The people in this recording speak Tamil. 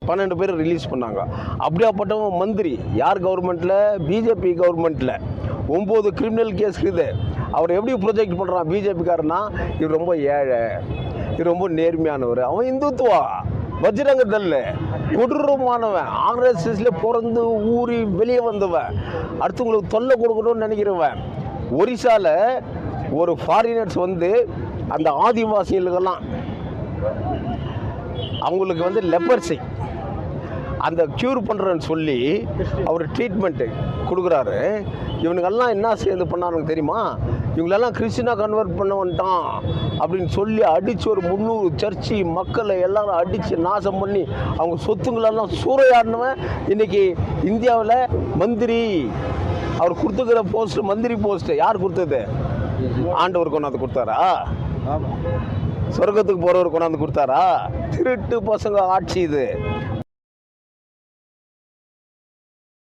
12 பேர் ரிலீஸ் பண்ணாங்க. அப்படியாப்பட்டவன் மந்திரி யார் கவர்மெண்ட்டில்? பிஜேபி கவர்மெண்ட்டில் 9 கிரிமினல் கேஸ் இருக்குது. அவர் எப்படி ப்ரொஜெக்ட் பண்ணுறான் பிஜேபிக்காரனா? இவர் ரொம்ப ஏழை, இவர் ரொம்ப நேர்மையானவர், அவன் இந்துத்துவா வஜ்ரங்க தள்ளு கொடூரமானவன், ஆர்எஸ்எஸ்ல பிறந்து ஊறி வெளியே வந்தவன், அடுத்தவங்களுக்கு தொல்லை கொடுக்கணும்னு நினைக்கிறவன். ஒரிசாவில் ஒரு ஃபாரினர்ஸ் வந்து அந்த ஆதிவாசிகளுக்கெல்லாம் அவங்களுக்கு வந்து லெப்பர்சி அந்த க்யூர் பண்ணுறேன்னு சொல்லி அவர் ட்ரீட்மெண்ட்டு கொடுக்குறாரு. இவனுக்கெல்லாம் என்ன சேர்ந்து பண்ணானுங்க தெரியுமா? இவங்களெல்லாம் கிறிஸ்டினாக கன்வெர்ட் பண்ண வந்துட்டான் அப்படின்னு சொல்லி அடித்து ஒரு 300 சர்ச்சு மக்களை எல்லாரும் அடித்து நாசம் பண்ணி அவங்க சொத்துங்களெல்லாம் சூறையாடினவன் இன்றைக்கி இந்தியாவில் மந்திரி. அவர் கொடுத்துக்கிற போஸ்ட் மந்திரி போஸ்ட்டு யார் கொடுத்தது? ஆண்டவர் கொண்டாந்து கொடுத்தாரா? சொர்க்கத்துக்கு போகிறவர் கொண்டாந்து கொடுத்தாரா? திருட்டு பசங்க ஆட்சி இது.